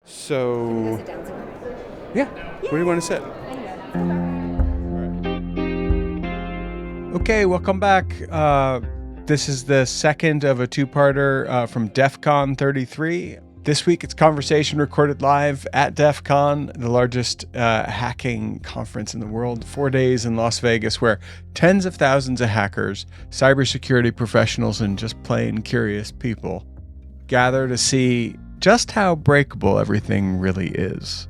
So, yeah, where do you want to sit? Okay, welcome back. This is the second of a two-parter from DEF CON 33. This week, it's conversation recorded live at DEF CON, the largest hacking conference in the world, 4 days in Las Vegas, where tens of thousands of hackers, cybersecurity professionals, and just plain curious people gather to see just how breakable everything really is.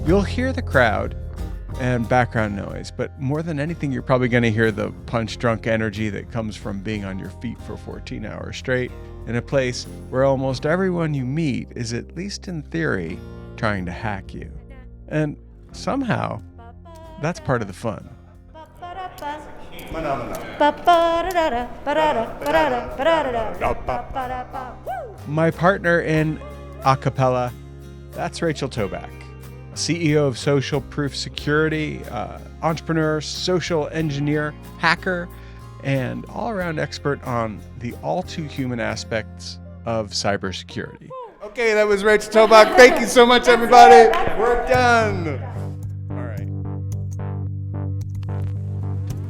You'll hear the crowd and background noise, but more than anything, you're probably going to hear the punch-drunk energy that comes from being on your feet for 14 hours straight in a place where almost everyone you meet is, at least in theory, trying to hack you. And somehow, that's part of the fun. My partner in acapella, that's Rachel Tobac, CEO of Social Proof Security, entrepreneur, social engineer, hacker, and all-around expert on the all-too-human aspects of cybersecurity. Okay, that was Rachel Tobac. Thank you so much, everybody. We're done. All right.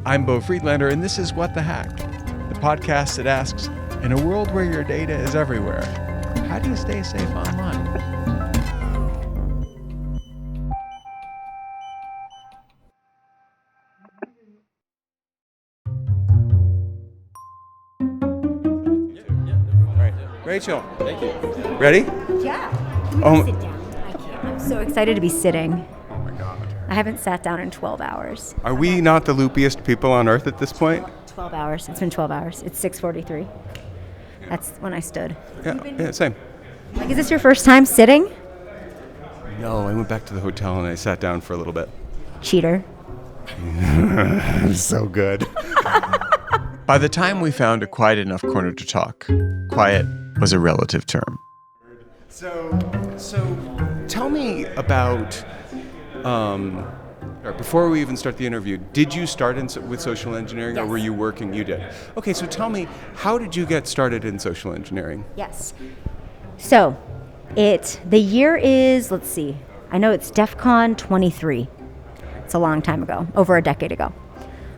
I'm Beau Friedlander, and this is What the Hack, the podcast that asks, in a world where your data is everywhere, how do you stay safe online? Rachel, Thank you. ready? Yeah. Oh, Sit down. I can't. I'm so excited to be sitting. oh my God. I haven't sat down in 12 hours. Are we not the loopiest people on earth at this point? 12 hours. It's been 12 hours. It's 6:43. That's when I stood. Yeah, same. Like, is this your first time sitting? No, I went back to the hotel and I sat down for a little bit. Cheater. So good. By the time we found a quiet enough corner to talk, quiet was a relative term. So tell me about, or before we even start the interview, did you start with social engineering, or Yes. were you working? You did. Okay, so tell me, how did you get started in social engineering? Yes. So, the year is, let's see, I know it's DEF CON 23. It's a long time ago, over a decade ago.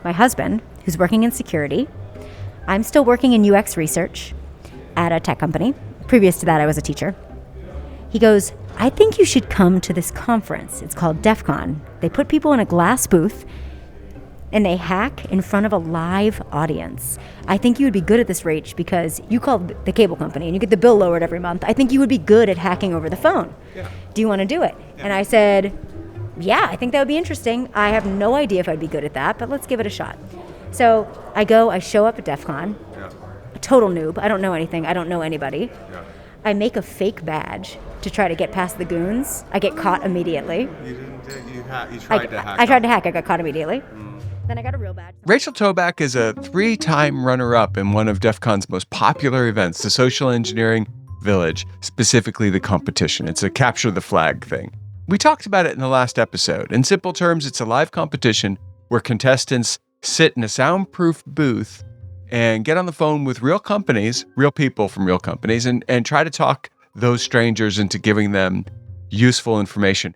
My husband, who's working in security, I'm still working in UX research at a tech company. Previous to that, I was a teacher. He goes, I think you should come to this conference. It's called DEF CON. They put people in a glass booth and they hack in front of a live audience. I think you would be good at this, Rach, because you call the cable company and you get the bill lowered every month. I think you would be good at hacking over the phone. Yeah. Do you want to do it? Yeah. And I said, yeah, I think that would be interesting. I have no idea if I'd be good at that, but let's give it a shot. So I show up at DEF CON, a total noob. I don't know anything. I don't know anybody. Yeah. I make a fake badge to try to get past the goons. I get caught immediately. You tried to hack. I tried to hack. I got caught immediately. Then I got a real badge. Rachel Tobac is a 3-time runner-up in one of DEF CON's most popular events, the Social Engineering Village, specifically the competition. It's a capture the flag thing. We talked about it in the last episode. In simple terms, it's a live competition where contestants sit in a soundproof booth and get on the phone with real companies, real people from real companies, and try to talk those strangers into giving them useful information.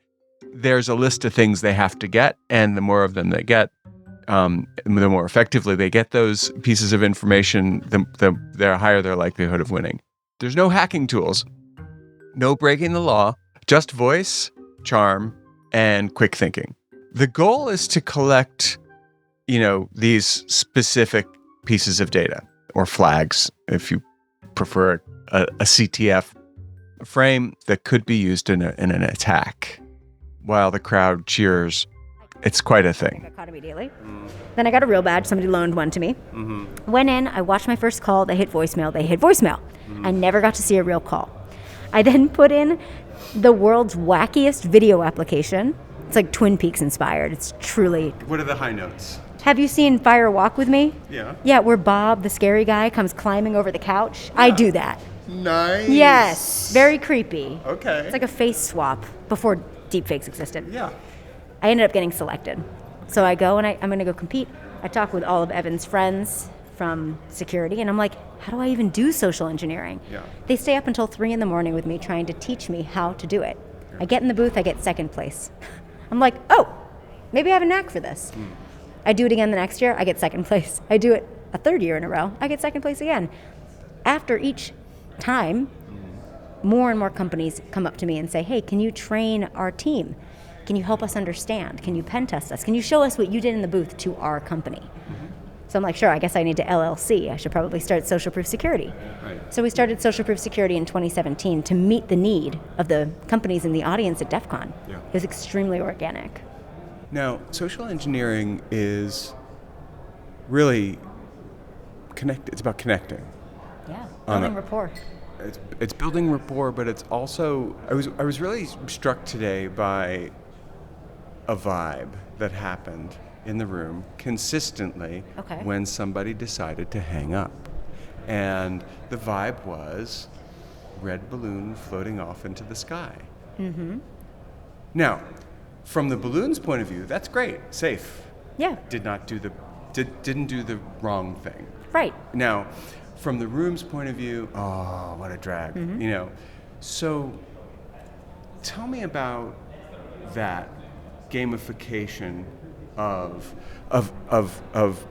There's a list of things they have to get, and the more of them they get, the more effectively they get those pieces of information, the higher their likelihood of winning. There's no hacking tools, no breaking the law, just voice, charm, and quick thinking. The goal is to collect, these specific pieces of data, or flags, if you prefer a CTF frame that could be used in an attack. While the crowd cheers, it's quite a thing. I got caught immediately. Then I got a real badge. Somebody loaned one to me. Went in. I watched my first call. They hit voicemail. I never got to see a real call. I then put in the world's wackiest video application. It's like Twin Peaks inspired. It's truly... What are the high notes? Have you seen Fire Walk with Me? Yeah. Yeah, where Bob, the scary guy, comes climbing over the couch. Yeah. I do that. Nice. Yes. Very creepy. Okay. It's like a face swap before deepfakes existed. Yeah. I ended up getting selected. So I go and I'm going to go compete. I talk with all of Evan's friends, from security, and I'm like, how do I even do social engineering? Yeah. They stay up until 3 a.m. with me trying to teach me how to do it. I get in the booth, I get second place. I'm like, oh, maybe I have a knack for this. I do it again the next year, I get second place. I do it a third year in a row, I get second place again. After each time, more and more companies come up to me and say, hey, can you train our team? Can you help us understand? Can you pen test us? Can you show us what you did in the booth to our company? So I'm like, sure, I guess I need to LLC. I should probably start Social Proof Security. Right. So we started Social Proof Security in 2017 to meet the need of the companies in the audience at DEF CON. Yeah. It was extremely organic. Now, social engineering is really connected. It's about connecting. Yeah, On building a- rapport. It's building rapport, but it's also I was really struck today by a vibe that happened in the room consistently Okay. when somebody decided to hang up. And the vibe was red balloon floating off into the sky. Mm-hmm. Now, from the balloon's point of view, that's great, safe. Yeah, Didn't do the wrong thing. right. Now, from the room's point of view, oh, what a drag, you know. So, tell me about that gamification of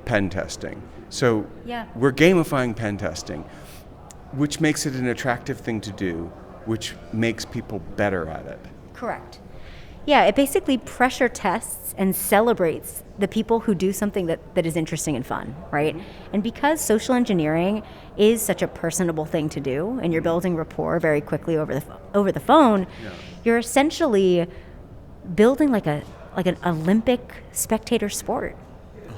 pen testing. So, Yeah. we're gamifying pen testing, which makes it an attractive thing to do, which makes people better at it. Correct. Yeah, it basically pressure tests and celebrates the people who do something that is interesting and fun, right? And because social engineering is such a personable thing to do, and you're building rapport very quickly over the phone, you're essentially building like an Olympic spectator sport.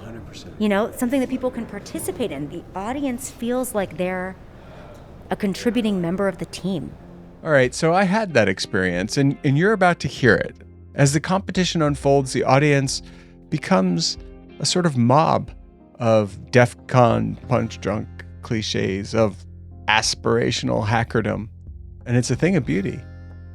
100%. You know, something that people can participate in. The audience feels like they're a contributing member of the team. All right, so I had that experience, and you're about to hear it. As the competition unfolds, the audience becomes a sort of mob of DEF CON punch-drunk cliches, of aspirational hackerdom, and it's a thing of beauty.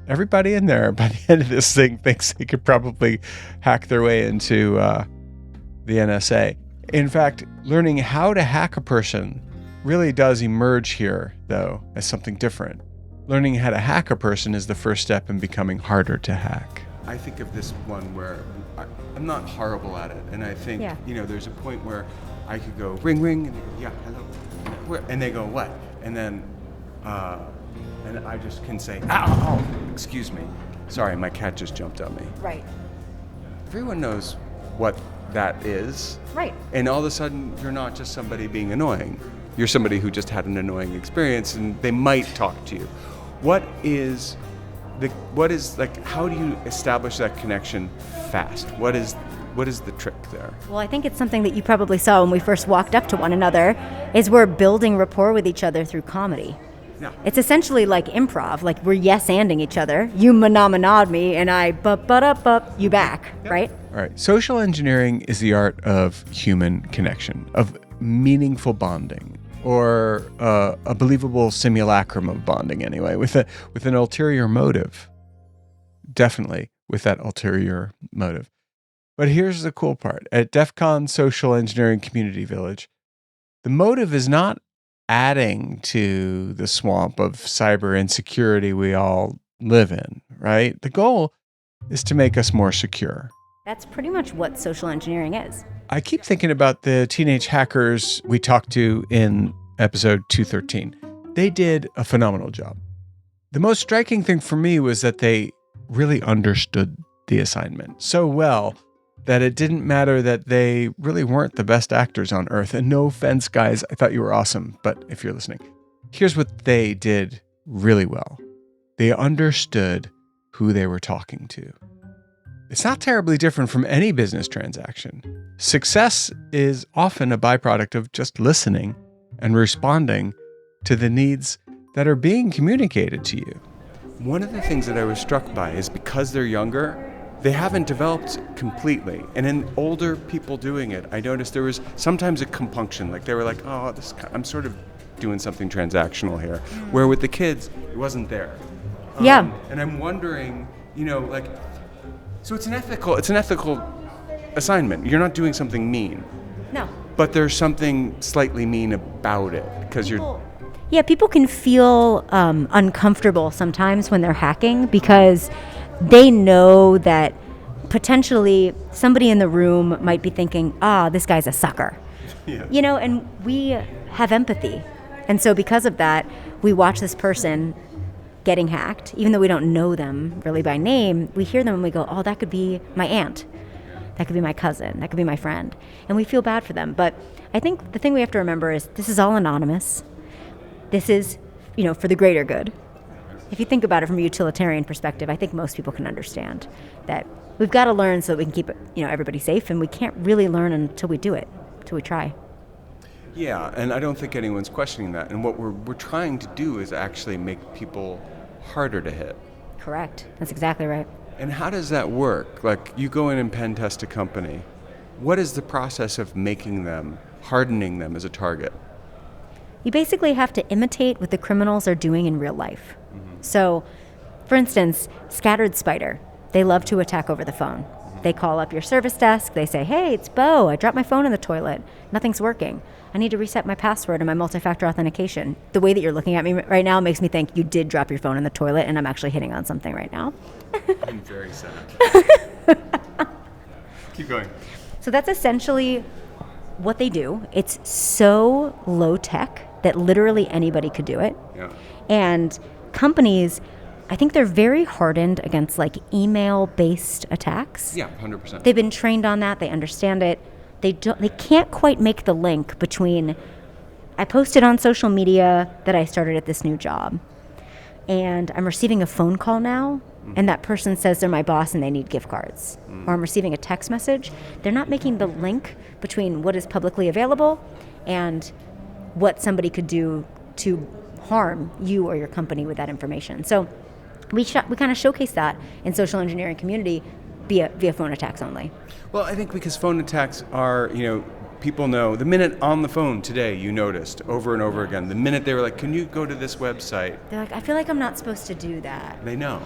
Everybody in there, by the end of this thing, thinks they could probably hack their way into the NSA. In fact, learning how to hack a person really does emerge here, though, as something different. Learning how to hack a person is the first step in becoming harder to hack. I think of this one where I'm not horrible at it, and I think, there's a point where I could go ring, ring, and they go, yeah, hello, and they go, what? And then, and I just can say, ow, excuse me. Sorry, my cat just jumped on me. Right. Everyone knows what that is. Right. And all of a sudden, you're not just somebody being annoying. You're somebody who just had an annoying experience, and they might talk to you. How do you establish that connection fast? What is the trick there? Well, I think it's something that you probably saw when we first walked up to one another, is we're building rapport with each other through comedy. Yeah. It's essentially like improv, like we're yes-anding each other. You nod me, and I bup you back, right? All right. Social engineering is the art of human connection, of meaningful bonding, or a believable simulacrum of bonding anyway, with an ulterior motive. Definitely with that ulterior motive. But here's the cool part. At DEF CON Social Engineering Community Village, the motive is not adding to the swamp of cyber insecurity we all live in, right? The goal is to make us more secure. That's pretty much what social engineering is. I keep thinking about the teenage hackers we talked to in episode 213. They did a phenomenal job. The most striking thing for me was that they really understood the assignment so well that it didn't matter that they really weren't the best actors on earth. And no offense, guys, I thought you were awesome. But if you're listening, here's what they did really well. They understood who they were talking to. It's not terribly different from any business transaction. Success is often a byproduct of just listening and responding to the needs that are being communicated to you. One of the things that I was struck by is because they're younger, they haven't developed completely. And in older people doing it, I noticed there was sometimes a compunction. Like they were like, oh, I'm sort of doing something transactional here. Where with the kids, it wasn't there. Yeah. And I'm wondering, so it's an ethical assignment. You're not doing something mean. No. but there's something slightly mean about it because Yeah, people can feel uncomfortable sometimes when they're hacking because they know that potentially somebody in the room might be thinking, this guy's a sucker. Yeah. And we have empathy. And so because of that, we watch this person getting hacked, even though we don't know them really by name. We hear them and we go, oh, that could be my aunt. That could be my cousin. That could be my friend. And we feel bad for them. But I think the thing we have to remember is this is all anonymous. This is, for the greater good. If you think about it from a utilitarian perspective, I think most people can understand that we've got to learn so that we can keep everybody safe, and we can't really learn until we do it, until we try. Yeah, and I don't think anyone's questioning that. And what we're trying to do is actually make people harder to hit. Correct. That's exactly right. And how does that work? Like, you go in and pen test a company. What is the process of hardening them as a target? You basically have to imitate what the criminals are doing in real life. Mm-hmm. So, for instance, Scattered Spider, they love to attack over the phone. Mm-hmm. They call up your service desk. They say, hey, it's Beau. I dropped my phone in the toilet. Nothing's working. I need to reset my password and my multi-factor authentication. The way that you're looking at me right now makes me think you did drop your phone in the toilet, and I'm actually hitting on something right now. I'm very sad. Keep going. So that's essentially what they do. It's so low tech that literally anybody could do it. Yeah. And companies, I think they're very hardened against like email-based attacks. Yeah, 100%. They've been trained on that. They understand it. They can't quite make the link between, I posted on social media that I started at this new job, and I'm receiving a phone call now, and that person says they're my boss and they need gift cards. Or I'm receiving a text message. They're not making the link between what is publicly available and what somebody could do to harm you or your company with that information. So we kind of showcase that in social engineering community via phone attacks only. Well, I think because phone attacks are, people know the minute on the phone today you noticed over and over again, the minute they were like, can you go to this website? They're like, I feel like I'm not supposed to do that. They know.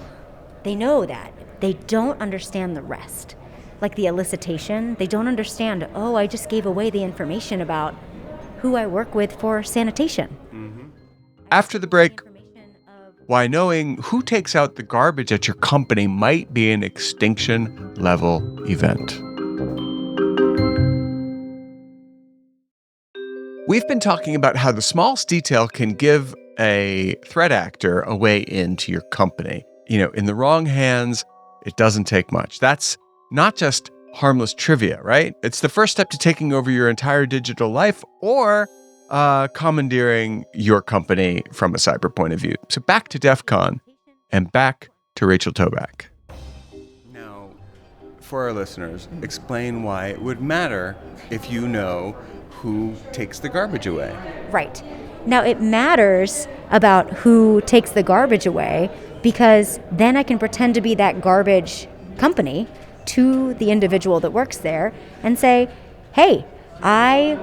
They know that. They don't understand the rest. Like the elicitation, they don't understand, I just gave away the information about who I work with for sanitation. Mm-hmm. After the break, why knowing who takes out the garbage at your company might be an extinction level event. We've been talking about how the smallest detail can give a threat actor a way into your company. In the wrong hands, it doesn't take much. That's not just harmless trivia, right? It's the first step to taking over your entire digital life or commandeering your company from a cyber point of view. So back to DEF CON and back to Rachel Tobac. Now, for our listeners, explain why it would matter if you know who takes the garbage away. Right. Now, it matters about who takes the garbage away because then I can pretend to be that garbage company to the individual that works there and say, hey, I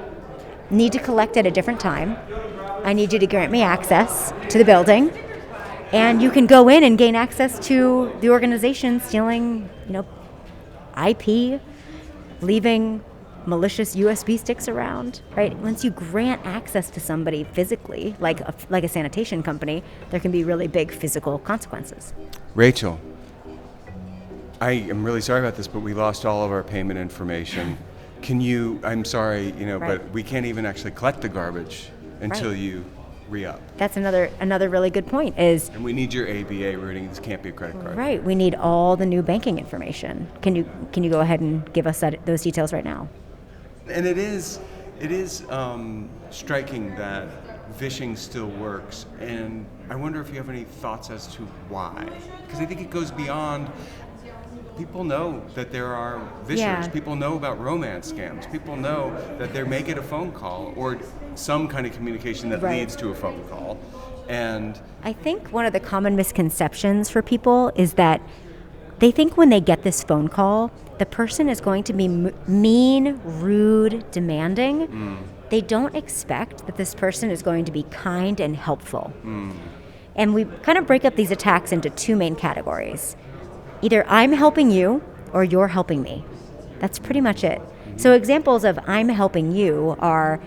need to collect at a different time. I need you to grant me access to the building. And you can go in and gain access to the organization stealing, IP, leaving malicious USB sticks around, right? Once you grant access to somebody physically, like a sanitation company, there can be really big physical consequences. Rachel, I am really sorry about this, but we lost all of our payment information. I'm sorry, right. But we can't even actually collect the garbage until you re-up. That's another really good point is... And we need your ABA routing. This can't be a credit card. Right. We need all the new banking information. Can you go ahead and give us those details right now? And it is striking that phishing still works, and I wonder if you have any thoughts as to why. Because I think it goes beyond... People know that there are vishers. Yeah. People know about romance scams. People know that they may get a phone call or some kind of communication that leads to a phone call. And I think one of the common misconceptions for people is that they think when they get this phone call, the person is going to be mean, rude, demanding. They don't expect that this person is going to be kind and helpful. And we kind of break up these attacks into two main categories. Either I'm helping you or you're helping me. That's pretty much it. So examples of I'm helping you are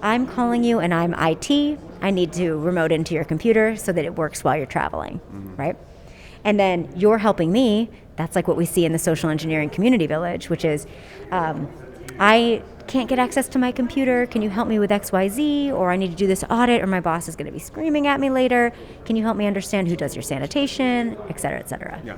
I'm calling you and I'm IT. I need to remote into your computer so that it works while you're traveling, right? And then you're helping me. That's like what we see in the social engineering community village, which is I can't get access to my computer. Can you help me with XYZ? Or I need to do this audit or my boss is going to be screaming at me later. Can you help me understand who does your sanitation, et cetera, et cetera? Yeah.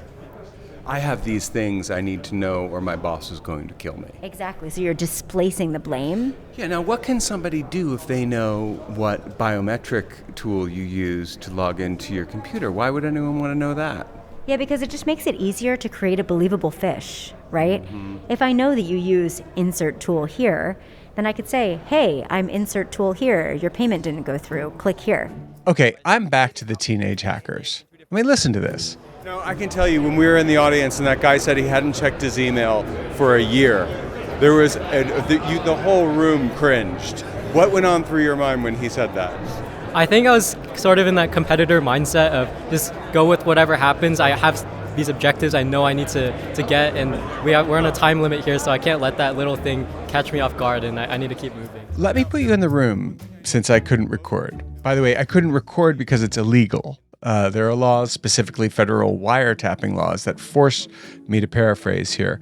I have these things I need to know or my boss is going to kill me. Exactly. So you're displacing the blame. Yeah, now what can somebody do if they know what biometric tool you use to log into your computer? Why would anyone want to know that? Yeah, because it just makes it easier to create a believable phish, right? If I know that you use insert tool here, then I could say, hey, I'm insert tool here. Your payment didn't go through. Click here. Okay, I'm back to the teenage hackers. I mean, listen to this. No, I can tell you, when we were in the audience and that guy said he hadn't checked his email for a year, there was the whole room cringed. What went on through your mind when he said that? I think I was sort of in that competitor mindset of just go with whatever happens. I have these objectives I know I need to get, and we're on a time limit here, so I can't let that little thing catch me off guard, and I need to keep moving. Let me put you in the room since I couldn't record. By the way, I couldn't record because it's illegal. There are laws, specifically federal wiretapping laws, that force me to paraphrase here.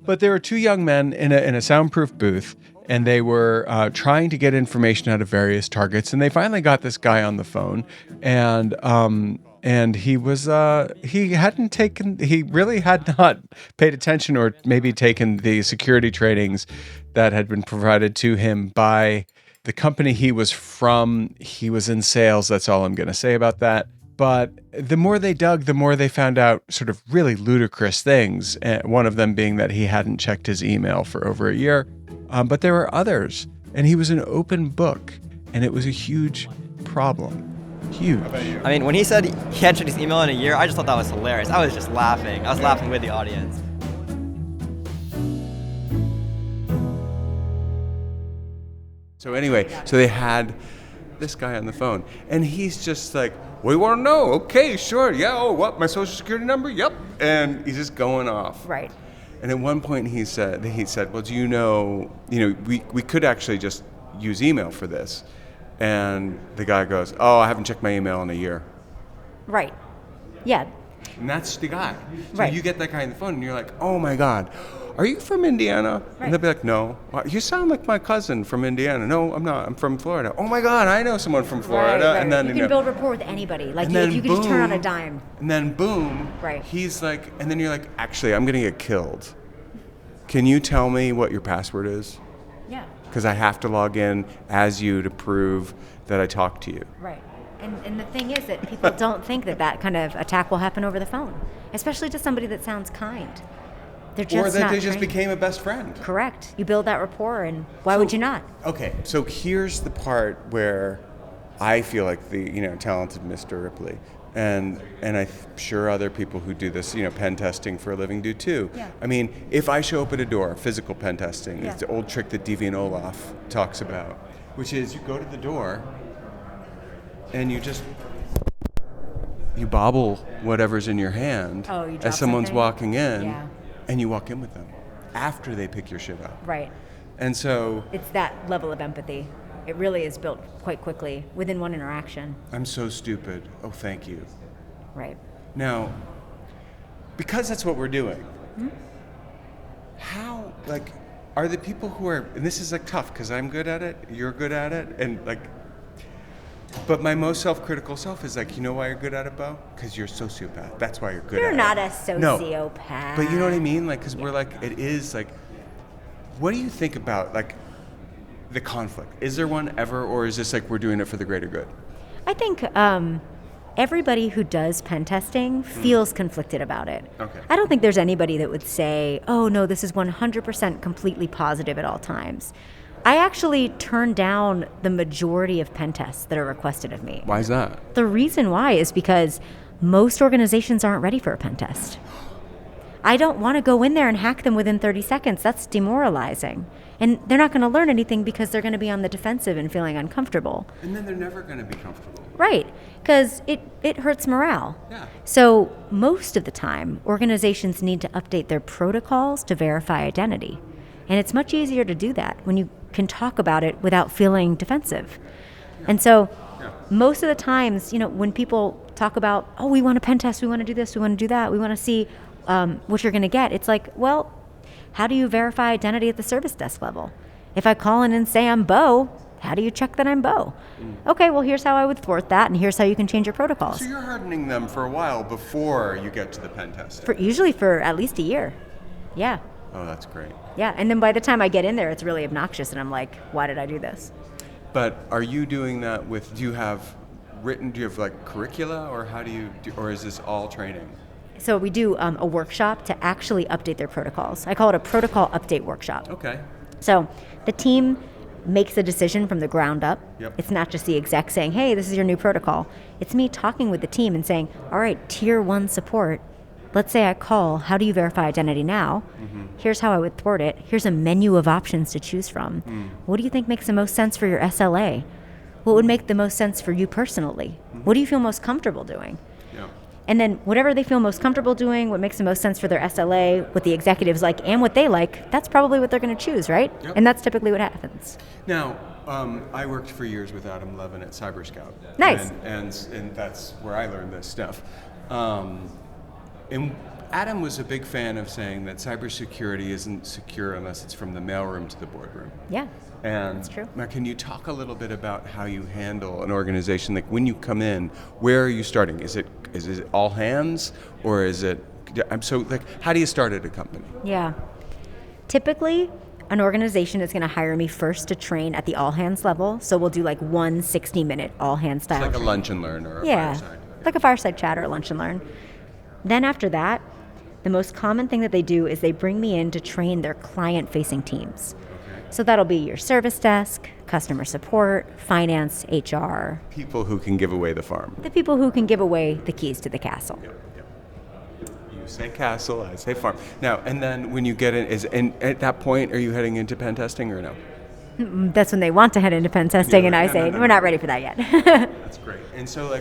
But there were two young men in a soundproof booth, and they were trying to get information out of various targets. And they finally got this guy on the phone, and he really had not paid attention or maybe taken the security trainings that had been provided to him by the company he was from. He was in sales. That's all I'm going to say about that. But the more they dug, the more they found out sort of really ludicrous things. One of them being that he hadn't checked his email for over a year. But there were others. And he was an open book. And it was a huge problem. Huge. I mean, when he said he hadn't checked his email in a year, I just thought that was hilarious. I was just laughing. I was laughing with the audience. So anyway, so they had this guy on the phone. And he's just like, what do you want to know? Okay, sure. Yeah, oh, what? My social security number? Yep. And he's just going off. Right. And at one point he said, well, do you know, we could actually just use email for this. And the guy goes, oh, I haven't checked my email in a year. Right. Yeah. And that's the guy. So Right. you get that guy on the phone and you're like, oh my God, are you from Indiana? Right. And they'll be like, no. Well, you sound like my cousin from Indiana. No, I'm not. I'm from Florida. Oh my God, I know someone from Florida. Right. And then you can build rapport with anybody. Like and then if you could just turn on a dime. And then boom, Right. he's like, and then you're like, actually, I'm going to get killed. Can you tell me what your password is? Yeah. Because I have to log in as you to prove that I talked to you. Right. And the thing is that people don't think that kind of attack will happen over the phone, especially to somebody that sounds kind. They're just Or that not they just trained. became a best friend. Correct. You build that rapport, and why would you not? Okay, so here's the part where I feel like the talented Mr. Ripley, and I'm sure other people who do this pen testing for a living do too. Yeah. I mean, if I show up at a door, physical pen testing, Yeah. it's the old trick that Deviant Olaf talks about, which is you go to the door and you bobble whatever's in your hand Oh, you drop as someone's something? walking in, Yeah. and you walk in with them after they pick your shit up. Right. And so It's that level of empathy. It really is built quite quickly within one interaction. I'm so stupid. Oh, thank you. Right. Now, because that's what we're doing, how, are the people who are, and this is tough because I'm good at it, you're good at it, and but my most self-critical self is you know why you're good at it, Beau? Because you're a sociopath. That's why you're good at it. You're not a No, sociopath. but you know what I mean? Because we're it is what do you think about the conflict? Is there one ever, or is this we're doing it for the greater good? I think everybody who does pen testing feels conflicted about it. Okay. I don't think there's anybody that would say, oh, no, this is 100% completely positive at all times. I actually turn down the majority of pen tests that are requested of me. Why is that? The reason why is because most organizations aren't ready for a pen test. I don't want to go in there and hack them within 30 seconds. That's demoralizing. And they're not going to learn anything because they're going to be on the defensive and feeling uncomfortable. And then they're never going to be comfortable. Right, because it hurts morale. Yeah. So most of the time, organizations need to update their protocols to verify identity. And it's much easier to do that when you can talk about it without feeling defensive. And so most of the times, when people talk about, oh, we want to pen test, we want to do this, we want to do that, we want to see what you're going to get. It's like, well, how do you verify identity at the service desk level? If I call in and say I'm Beau, how do you check that I'm Beau? Okay, well, here's how I would thwart that, and here's how you can change your protocols. So you're hardening them for a while before you get to the pen testing. Usually for at least a year. Yeah. Oh, that's great. Yeah, and then by the time I get in there, it's really obnoxious, and I'm like, why did I do this? But are you doing that with, do you have like curricula, or how do you do, or is this all training? So we do a workshop to actually update their protocols. I call it a protocol update workshop. Okay. So the team makes a decision from the ground up. Yep. It's not just the exec saying, hey, this is your new protocol. It's me talking with the team and saying, all right, tier 1 support. Let's say I call, how do you verify identity now? Mm-hmm. Here's how I would thwart it. Here's a menu of options to choose from. What do you think makes the most sense for your SLA? What would make the most sense for you personally? What do you feel most comfortable doing? Yeah. And then whatever they feel most comfortable doing, what makes the most sense for their SLA, what the executives like, and what they like, that's probably what they're going to choose, right? Yep. And that's typically what happens. Now, I worked for years with Adam Levin at CyberScout. Nice. And that's where I learned this stuff. And Adam was a big fan of saying that cybersecurity isn't secure unless it's from the mailroom to the boardroom. Yeah. And that's true. Now, can you talk a little bit about how you handle an organization? Like when you come in, where are you starting? Is it all hands, or is it? How do you start at a company? Yeah. Typically, an organization is going to hire me first to train at the all hands level. So we'll do like one 60-minute all hands style. It's like training. a lunch and learn or a Yeah, fireside. like a fireside chat or a lunch and learn. Then after that, the most common thing that they do is they bring me in to train their client-facing teams. So that'll be your service desk, customer support, finance, HR. People who can give away the farm. The people who can give away the keys to the castle. Yep. You say castle, I say farm. Now, and then when you get in, at that point, are you heading into pen testing or no? That's when they want to head into pen testing, and I say, we're not ready for that yet. That's great. And so,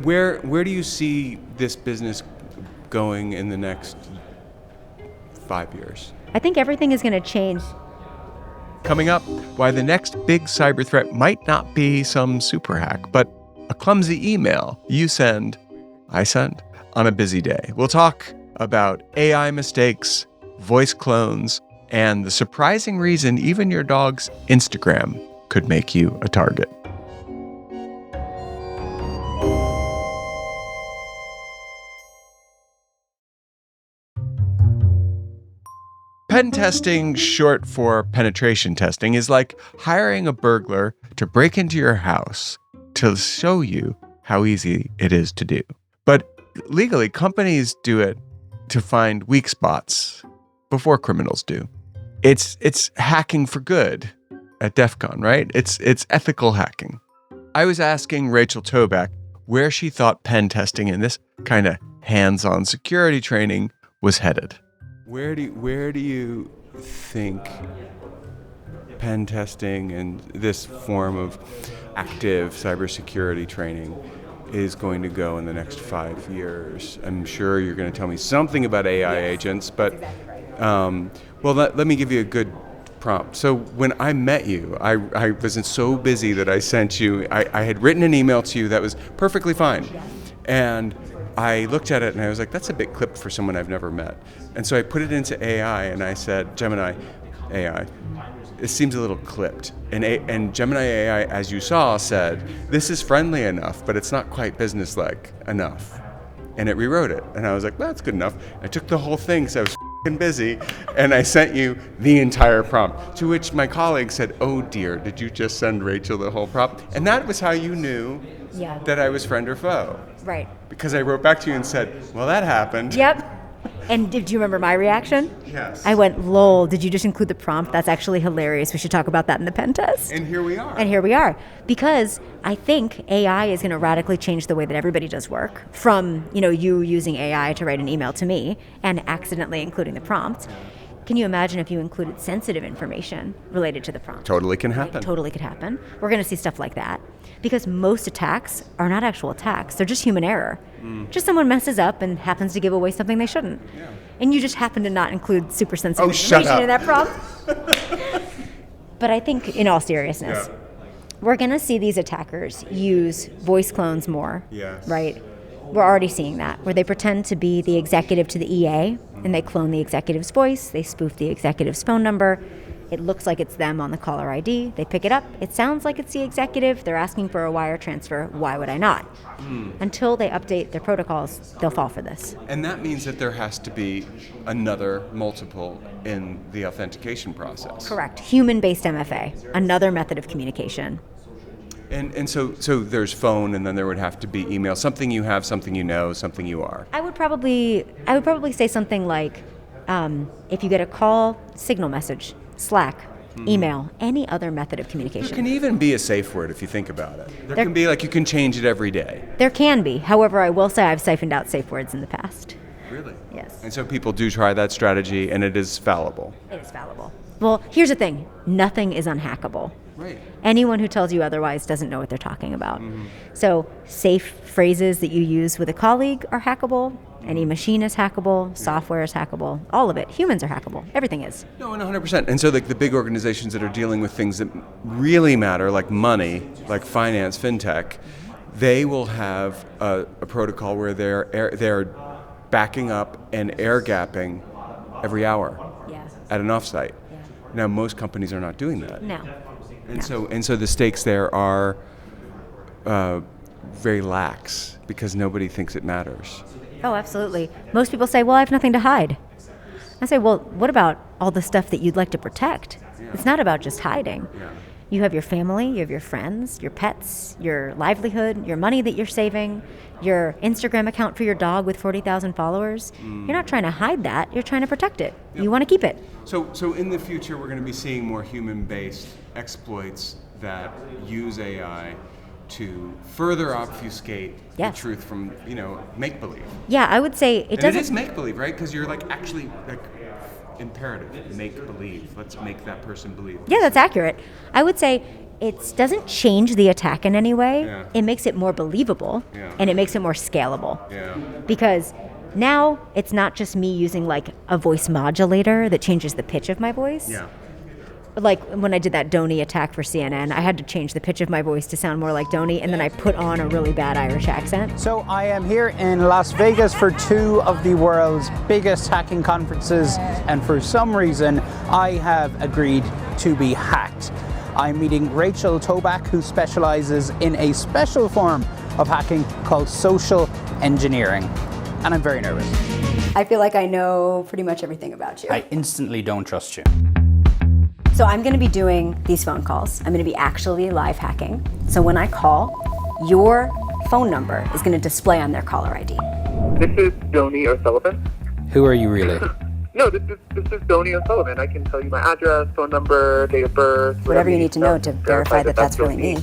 where do you see this business going in the next 5 years? I think everything is going to change. Coming up, why the next big cyber threat might not be some super hack, but a clumsy email you send, I send, on a busy day. We'll talk about AI mistakes, voice clones, and the surprising reason even your dog's Instagram could make you a target. Pen testing, short for penetration testing, is like hiring a burglar to break into your house to show you how easy it is to do. But legally, companies do it to find weak spots before criminals do. It's hacking for good at DEF CON, right? It's ethical hacking. I was asking Rachel Tobac where she thought pen testing and this kind of hands-on security training was headed. Where do you think pen testing and this form of active cybersecurity training is going to go in the next 5 years? I'm sure you're going to tell me something about AI agents, but let me give you a good prompt. So when I met you, I wasn't so busy that I sent you. I had written an email to you that was perfectly fine, and I looked at it and I was like, that's a bit clipped for someone I've never met. And so I put it into AI and I said, Gemini AI, it seems a little clipped. And Gemini AI, as you saw, said, this is friendly enough, but it's not quite business-like enough. And it rewrote it. And I was like, well, that's good enough. I took the whole thing, so I was busy, and I sent you the entire prompt. To which my colleague said, oh dear, did you just send Rachel the whole prompt? And that was how you knew that I was friend or foe. Right. Because I wrote back to you and said, well, that happened. Yep. And did you remember my reaction? Yes. I went, lol, did you just include the prompt? That's actually hilarious. We should talk about that in the pen test. And here we are. Because I think AI is going to radically change the way that everybody does work. From, you using AI to write an email to me and accidentally including the prompt. Can you imagine if you included sensitive information related to the prompt? Totally can happen. Right? Totally could happen. We're going to see stuff like that. Because most attacks are not actual attacks. They're just human error. Just someone messes up and happens to give away something they shouldn't. Yeah. And you just happen to not include super sensitive Oh, shut information in up. that prompt. But I think, in all seriousness, we're going to see these attackers use voice clones more, Yes. right? We're already seeing that, where they pretend to be the executive to the EA, and they clone the executive's voice, they spoof the executive's phone number. It looks like it's them on the caller ID. They pick it up. It sounds like it's the executive. They're asking for a wire transfer. Why would I not? Until they update their protocols, they'll fall for this. And that means that there has to be another multiple in the authentication process. Correct. Human-based MFA, another method of communication. And so there's phone, and then there would have to be email. Something you have, something you know, something you are. I would probably say something like, if you get a call, signal message, Slack, email, any other method of communication. There can even be a safe word if you think about it. There can be like you can change it every day. There can be. However, I will say I've siphoned out safe words in the past. Really? Yes. And so people do try that strategy, and it is fallible. It is fallible. Well, here's the thing. Nothing is unhackable. Right. Anyone who tells you otherwise doesn't know what they're talking about. So safe phrases that you use with a colleague are hackable. Any machine is hackable. Software is hackable. All of it. Humans are hackable. Everything is. No, and 100%. And so like the big organizations that are dealing with things that really matter, like money, like finance, fintech, they will have a protocol where they're backing up and air gapping every hour Yeah. at an offsite. Yeah. Now, most companies are not doing that. No. And so the stakes there are very lax because nobody thinks it matters. Oh, absolutely. Most people say, well, I have nothing to hide. I say, well, what about all the stuff that you'd like to protect? It's not about just hiding. Yeah. You have your family, you have your friends, your pets, your livelihood, your money that you're saving, your Instagram account for your dog with 40,000 followers. You're not trying to hide that. You're trying to protect it. Yep. You want to keep it. So in the future, we're going to be seeing more human-based exploits that use AI to further obfuscate Yes. the truth from, make-believe. Yeah, I would say it And doesn't. it is make-believe, right? Because you're actually imperative, make-believe. Let's make that person believe. Yeah, that's accurate. I would say it doesn't change the attack in any way. Yeah. It makes it more believable, Yeah. and it makes it more scalable. Yeah. Because now it's not just me using a voice modulator that changes the pitch of my voice. Yeah. Like when I did that Donnie attack for CNN, I had to change the pitch of my voice to sound more like Donnie, and then I put on a really bad Irish accent. So I am here in Las Vegas for two of the world's biggest hacking conferences, and for some reason I have agreed to be hacked. I'm meeting Rachel Tobac, who specializes in a special form of hacking called social engineering. And I'm very nervous. I feel like I know pretty much everything about you. I instantly don't trust you. So I'm going to be doing these phone calls. I'm going to be actually live hacking. So when I call, your phone number is going to display on their caller ID. This is Donnie O'Sullivan. Who are you really? No, this is Donnie O'Sullivan. I can tell you my address, phone number, date of birth. Whatever you need to know to verify that that's really me.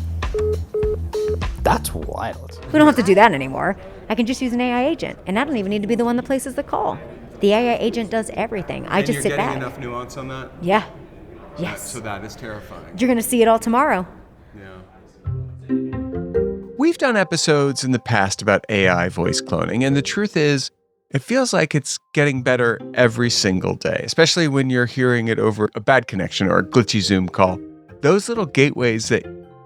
That's wild. We don't have to do that anymore. I can just use an AI agent, and I don't even need to be the one that places the call. The AI agent does everything. I just sit back. And you're getting enough nuance on that? Yeah. Yes. So that is terrifying. You're going to see it all tomorrow. Yeah. We've done episodes in the past about AI voice cloning, and the truth is, it feels like it's getting better every single day, especially when you're hearing it over a bad connection or a glitchy Zoom call. Those little gateways that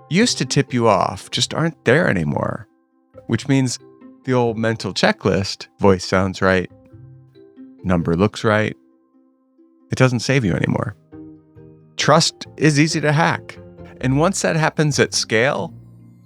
used to tip you off just aren't there anymore, which means the old mental checklist, voice sounds right, number looks right, it doesn't save you anymore. Trust is easy to hack. And once that happens at scale,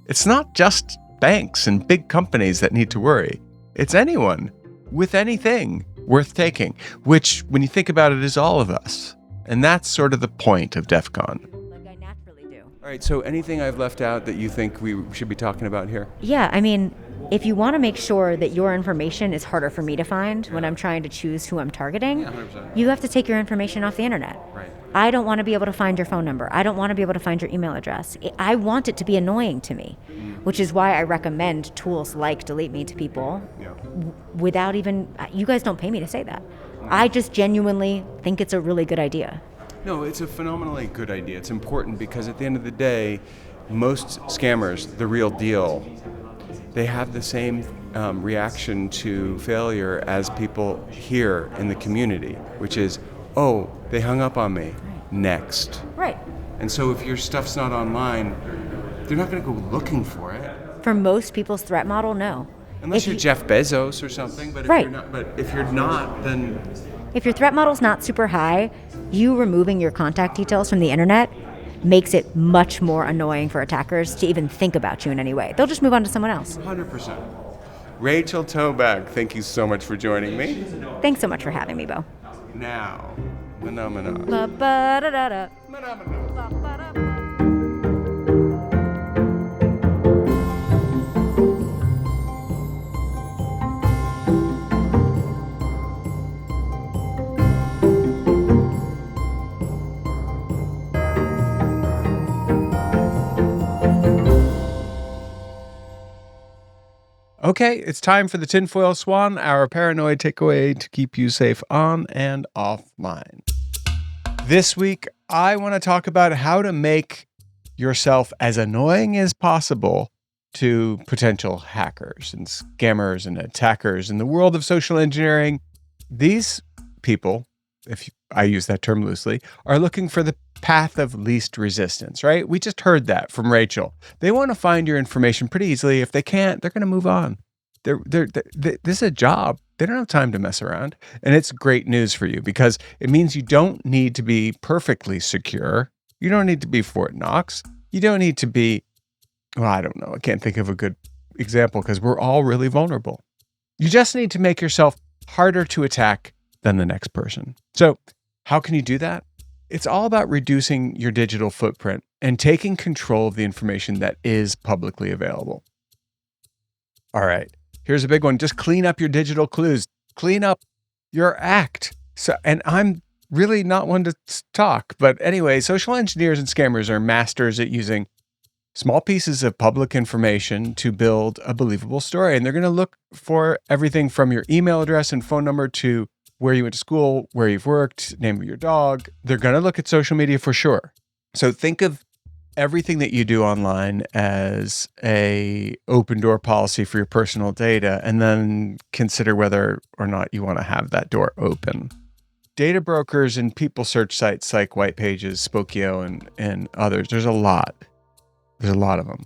it's not just banks and big companies that need to worry. It's anyone with anything worth taking, which, when you think about it, is all of us. And that's sort of the point of DEF CON. Like I naturally do. All right, so anything I've left out that you think we should be talking about here? Yeah, I mean, if you want to make sure that your information is harder for me to find when I'm trying to choose who I'm targeting, 100%. you have to take your information off the internet. Right. I don't want to be able to find your phone number. I don't want to be able to find your email address. I want it to be annoying to me, which is why I recommend tools like DeleteMe to people without even, you guys don't pay me to say that. I just genuinely think it's a really good idea. No, it's a phenomenally good idea. It's important because at the end of the day, most scammers, the real deal, they have the same reaction to failure as people hear in the community, which is, oh, they hung up on me. Next. Right. And so if your stuff's not online, they're not going to go looking for it. For most people's threat model, no. Unless you're Jeff Bezos or something, but Right. if you're not, then If your threat model's not super high, you removing your contact details from the internet makes it much more annoying for attackers to even think about you in any way. They'll just move on to someone else. 100%. Rachel Tobac, thank you so much for joining me. Thanks so much for having me, Beau. Now, phenomena. Ba-ba-da-da-da. Phenomena. Ba-ba-da. Okay, it's time for the tinfoil swan, our paranoid takeaway to keep you safe on and offline. This week, I want to talk about how to make yourself as annoying as possible to potential hackers and scammers and attackers in the world of social engineering. These people, if I use that term loosely, are looking for the path of least resistance, right? We just heard that from Rachel. They want to find your information pretty easily. If they can't, they're going to move on. This is a job. They don't have time to mess around. And it's great news for you because it means you don't need to be perfectly secure. You don't need to be Fort Knox. You don't need to be, well, I don't know. I can't think of a good example because we're all really vulnerable. You just need to make yourself harder to attack than the next person. So how can you do that? It's all about reducing your digital footprint and taking control of the information that is publicly available. All right, here's a big one. Just clean up your digital clues. Clean up your act. So, and I'm really not one to talk, but anyway, social engineers and scammers are masters at using small pieces of public information to build a believable story. And they're going to look for everything from your email address and phone number to where you went to school, where you've worked, name of your dog. They're going to look at social media for sure. So think of everything that you do online as a open door policy for your personal data, and then consider whether or not you want to have that door open. Data brokers and people search sites like White Pages, Spokeo, and others, there's a lot of them.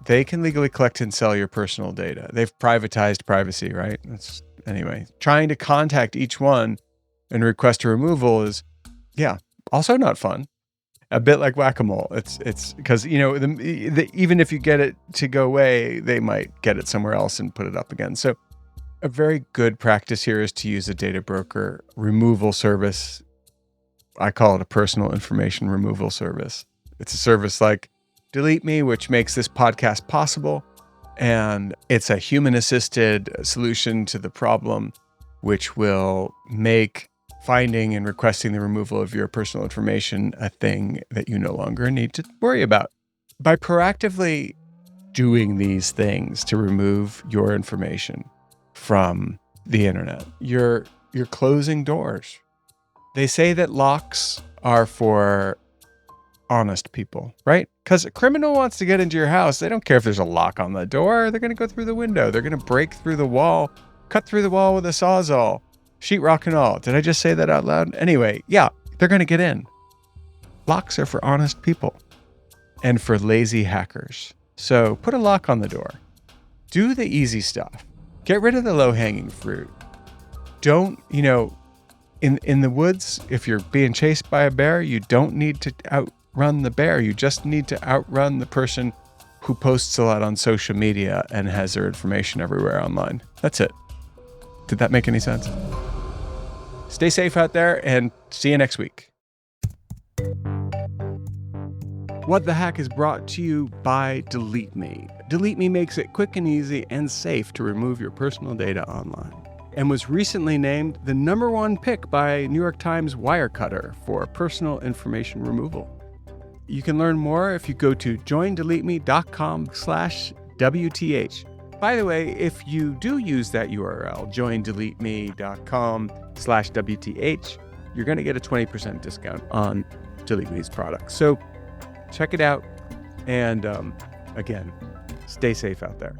They can legally collect and sell your personal data. They've privatized privacy, right? Anyway, trying to contact each one and request a removal is, also not fun. A bit like whack-a-mole. It's because, even if you get it to go away, they might get it somewhere else and put it up again. So a very good practice here is to use a data broker removal service. I call it a personal information removal service. It's a service like DeleteMe, which makes this podcast possible. And it's a human-assisted solution to the problem, which will make finding and requesting the removal of your personal information a thing that you no longer need to worry about. By proactively doing these things to remove your information from the internet, you're closing doors. They say that locks are for honest people, right? Because a criminal wants to get into your house. They don't care if there's a lock on the door. They're going to go through the window. They're going to break through the wall, cut through the wall with a Sawzall, sheetrock and all. Did I just say that out loud? Anyway, they're going to get in. Locks are for honest people and for lazy hackers. So put a lock on the door. Do the easy stuff. Get rid of the low-hanging fruit. Don't, in the woods, if you're being chased by a bear, you don't need to outrun the bear. You just need to outrun the person who posts a lot on social media and has their information everywhere online. That's it. Did that make any sense? Stay safe out there and see you next week. What the Hack is brought to you by DeleteMe. DeleteMe makes it quick and easy and safe to remove your personal data online, and was recently named the #1 pick by New York Times Wirecutter for personal information removal. You can learn more if you go to joindeleteme.com/WTH. By the way, if you do use that URL, joindeleteme.com/WTH, you're going to get a 20% discount on DeleteMe's products. So check it out. And again, stay safe out there.